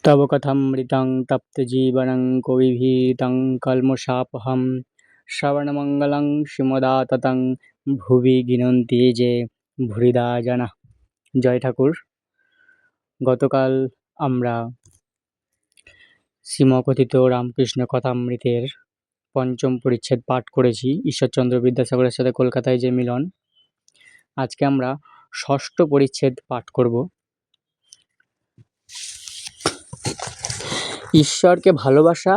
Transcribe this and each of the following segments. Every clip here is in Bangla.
तव कथमृतं तप्तजीवनं कविभितं कल्मषापहं श्रवणमङ्गलं श्रीमदाततं ভুবি গিনন্তি যে ভুরিদা জানা। জয় ঠাকুর। গতকাল আমরা শ্রীমকথিত রামকৃষ্ণ কথামৃতের পঞ্চম পরিচ্ছেদ পাঠ করেছি, ঈশ্বরচন্দ্র বিদ্যাসাগরের সাথে কলকাতায় যে মিলন। আজকে আমরা ষষ্ঠ পরিচ্ছেদ পাঠ করব। ঈশ্বরকে ভালোবাসা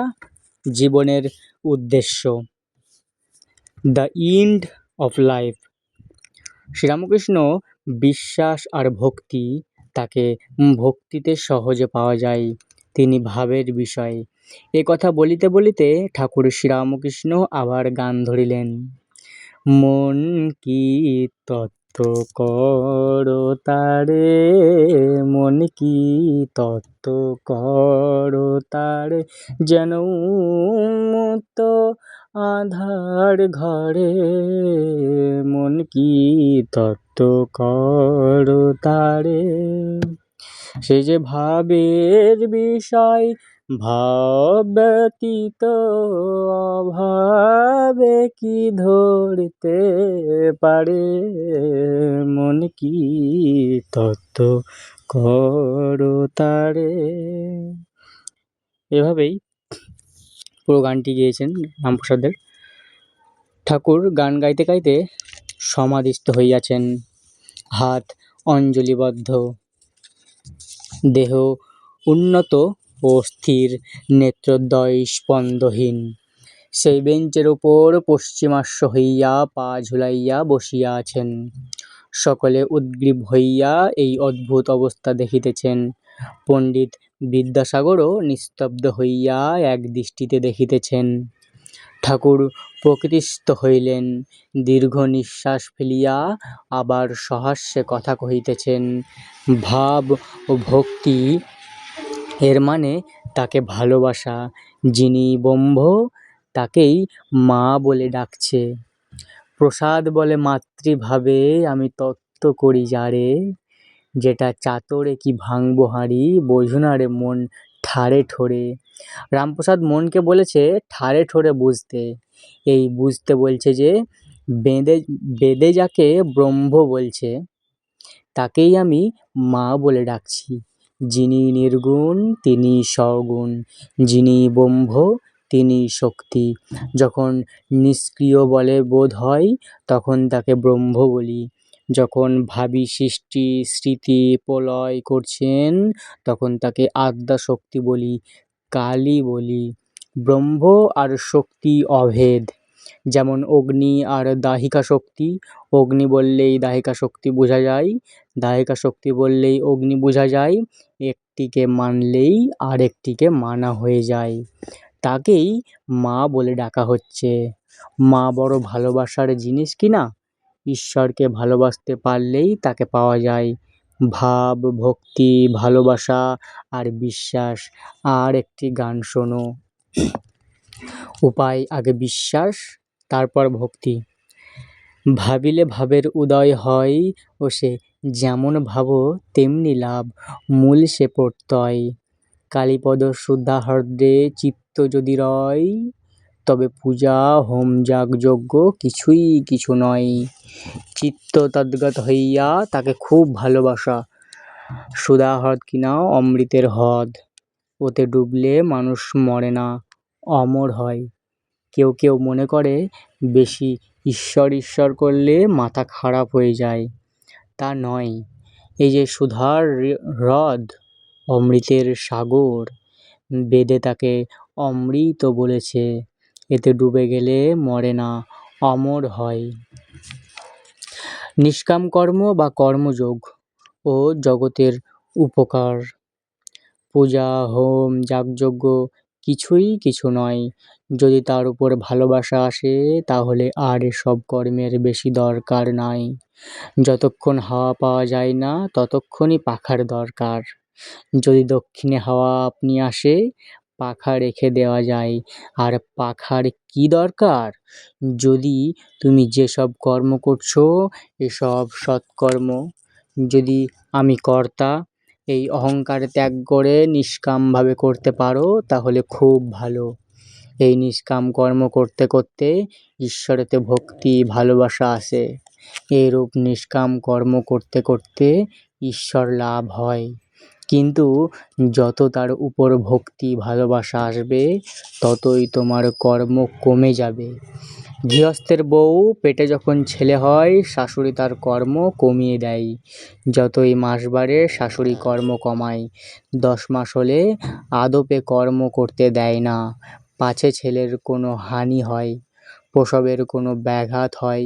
জীবনের উদ্দেশ্য, the end of life. Sri Ramakrishna বিশ্বাস আর ভক্তি, তাকে ভক্তিতে সহজে পাওয়া যায়, তিনি ভাবের বিষয়। এ কথা বলিতে বলিতে ঠাকুর শ্রীরামকৃষ্ণ আবার গান ধরিলেন। মন কি তত্ত্ব করো তারে, মন কি তত্ত্ব করো তারে, যেন উন্মুক্ত আধার ঘরে, মন কি তত্ত্ব করো তারে। সে যে ভাবের বিষয়, ভাব ব্যতীত অভাবে কি ধরতে পারে, মন কি তত্ত্ব করো তারে। এভাবেই পুরো গানটি গেয়েছেন রামপ্রসাদের। ঠাকুর গান গাইতে গাইতে সমাধিস্থ হইয়াছেন, হাত অঞ্জলিবদ্ধ, দেহ উন্নত ও স্থির, নেত্রদ্বয় স্পন্দহীন। সেই বেঞ্চের উপর পশ্চিমাশ্ব হইয়া পা ঝুলাইয়া বসিয়া আছেন। সকলে উদ্গ্রীব হইয়া এই অদ্ভুত অবস্থা দেখিতেছেন। পণ্ডিত বিদ্যাসাগরও নিস্তব্ধ হইয়া এক দৃষ্টিতে দেখিতেছেন। ঠাকুর প্রকৃতিস্থ হইলেন, দীর্ঘ নিঃশ্বাস ফেলিয়া আবার সহাস্যে কথা কহিতেছেন। ভাব ও ভক্তি, এর মানে তাকে ভালোবাসা। যিনি ব্রহ্ম, তাকেই মা বলে ডাকছে। প্রসাদ বলে মাতৃভাবে আমি তত্ত্ব করি যারে, যেটা চাতরে কি ভাঙবো হাঁড়ি, বোঝো না রে মন ঠারে ঠোরে। রামপ্রসাদ মনকে বলেছে ঠারে ঠোরে বুঝতে। এই বুঝতে বলছে যে বেদে যাকে ব্রহ্ম বলছে, তাকেই আমি মা বলে ডাকছি। যিনি নির্গুণ তিনি সগুণ, যিনি ব্রহ্ম তিনি শক্তি। যখন নিষ্ক্রিয় বলে বোধ হয়, তখন তাকে ব্রহ্ম বলি। যখন ভাবি সৃষ্টি স্মৃতি প্রলয় করছেন, তখন তাকে আদ্যা শক্তি বলি, কালী বলি। ব্রহ্ম আর শক্তি অভেদ। যেমন অগ্নি আর দাহিকা শক্তি, অগ্নি বললেই দাহিকা শক্তি বোঝা যায়, দাহিকা শক্তি বললেই অগ্নি বোঝা যায়। একটিকে মানলেই আর একটিকে মানা হয়ে যায়। তাকেই মা বলে ডাকা হচ্ছে। মা বড় ভালোবাসার জিনিস কিনা? ঈশ্বরকে ভালোবাসতে পারলেই তাকে পাওয়া যায়। ভাব, ভক্তি, ভালোবাসা আর বিশ্বাস। আর একটি গান শোনো। উপায়, আগে বিশ্বাস, তারপর ভক্তি। ভাবিলে ভাবের উদয় হয়, ও সে যেমন ভাবো তেমনি লাভ, মূল সে প্রত্যয়। কালীপদ শুদ্ধাহৃদে চিত্ত যদি রয়, তবে পূজা হোম যাগ যজ্ঞ কিছুই কিছু নয়। চিত্ত তদ্গত হইয়া তাকে খুব ভালোবাসা। সুধাহ্রদ কিনা অমৃতের হ্রদ, ওতে ডুবলে মানুষ মরে না, অমর হয়। কেউ কেউ মনে করে বেশি ঈশ্বর ঈশ্বর করলে মাথা খারাপ হয়ে যায়। তা নয়। এই যে সুধার হ্রদ, অমৃতের সাগর, বেদে তাকে অমৃত বলেছে। এতে ডুবে গেলে মরে না, অমর হয়। নিষ্কাম কর্ম বা কর্মযোগ ও জগতের উপকার। পূজা হোম যাগযজ্ঞ কিছুই কিছু নয়। যদি তার উপর ভালোবাসা আসে, তাহলে আর এসব কর্মের বেশি দরকার নাই। যতক্ষণ হাওয়া পাওয়া যায় না, ততক্ষণই পাখার দরকার। যদি দক্ষিণে হাওয়া আপনি আসে, পাখা রেখে দেওয়া যায়। আর পাখার কি দরকার? যদি তুমি যেসব কর্ম করছো, এসব সৎকর্ম। যদি আমি কর্তা, এই অহংকার ত্যাগ করে নিষ্কামভাবে করতে পারো তাহলে খুব ভালো। এই নিষ্কাম কর্ম করতে করতে ঈশ্বরেতে ভক্তি ভালোবাসা আসে। এরূপ নিষ্কাম কর্ম করতে করতে ঈশ্বর লাভ হয়। কিন্তু যত তার উপর ভক্তি ভালোবাসা আসবে ততই তোমার কর্ম কমে যাবে। গৃহস্থের বউ পেটে যখন ছেলে হয় শাশুড়ি তার কর্ম কমিয়ে দেয়। যতই মাস বাড়ে শাশুড়ি কর্ম কমায়। 10 মাস হলে আদপে কর্ম করতে দেয় না, পাছে ছেলের কোনো হানি হয়, প্রসবের কোনো ব্যাঘাত হয়।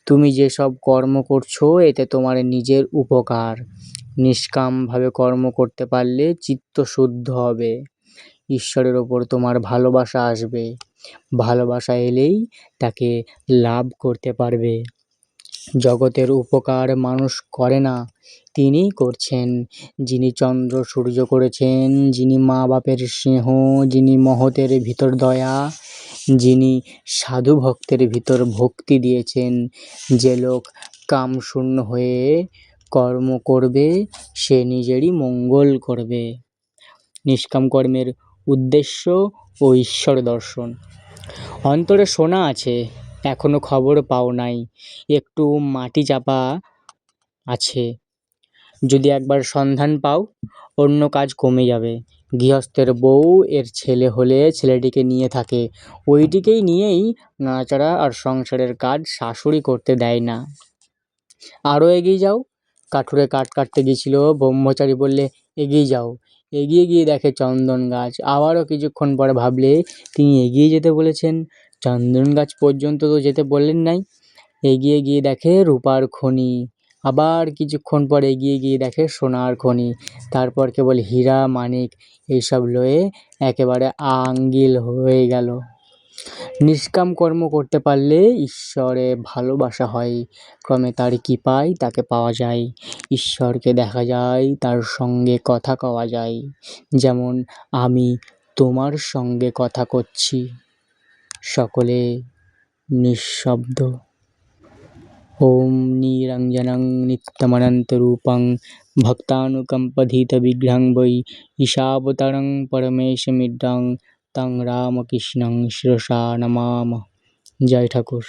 তুমি যেসব কর্ম করছো এতে তোমার নিজের উপকার। নিষ্কামভাবে কর্ম করতে পারলে চিত্ত শুদ্ধ হবে, ঈশ্বরের ওপর তোমার ভালোবাসা আসবে। ভালোবাসা এলেই তাকে লাভ করতে পারবে। জগতের উপকার মানুষ করে না, তিনিই করছেন। যিনি চন্দ্র সূর্য করেছেন, যিনি মা বাপের স্নেহ, যিনি মহতের ভিতর দয়া, যিনি সাধু ভক্তের ভিতর ভক্তি দিয়েছেন। যে লোক কামশূন্য হয়ে কর্ম করবে সে নিজেরই মঙ্গল করবে। নিষ্কাম কর্মের উদ্দেশ্য ও ঈশ্বর দর্শন। অন্তরে সোনা আছে, এখনো খবর পাও নাই, একটু মাটি চাপা আছে। যদি একবার সন্ধান পাও অন্য কাজ কমে যাবে। গৃহস্থের বউ এর ছেলে হলে ছেলেটিকে নিয়ে থাকে, ওইটিকেই নিয়েই নাড়াচাড়া আর সংসারের কাজ শাশুড়ি করতে দেয় না। আরও এগিয়ে যাও। কাঠুরে কাঠ কাটতে গিয়েছিল, ব্রহ্মচারী বললে এগিয়ে যাও। এগিয়ে গিয়ে দেখে চন্দন গাছ। আবারও কিছুক্ষণ পরে ভাবলে তিনি এগিয়ে যেতে বলেছেন, চন্দন গাছ পর্যন্ত তো যেতে বললেন নাই। এগিয়ে গিয়ে দেখে রূপার খনি। আবার কিছুক্ষণ পর এগিয়ে গিয়ে দেখে সোনার খনি। তারপর কেবল হীরা মানিক এইসব লয়ে একেবারে আঙ্গিল হয়ে গেল। নিষ্কাম কর্ম করতে পারলে ঈশ্বরে ভালোবাসা হয়, ক্রমে তার কৃপায় তাকে পাওয়া যায়। ঈশ্বরকে দেখা যায়, তার সঙ্গে কথা কওয়া যায়। যেমন আমি তোমার সঙ্গে কথা করছি। সকলে নিঃশব্দ। ওম নিরঞ্জনং নিত্যমনন্তরূপং ভক্তানুকম্পধিতবিগ্রহং বৈ ঈশাবতারং পরমেশমিড্ডং তং রামকৃষ্ণং শিরসা নমামঃ। জয় ঠাকুর।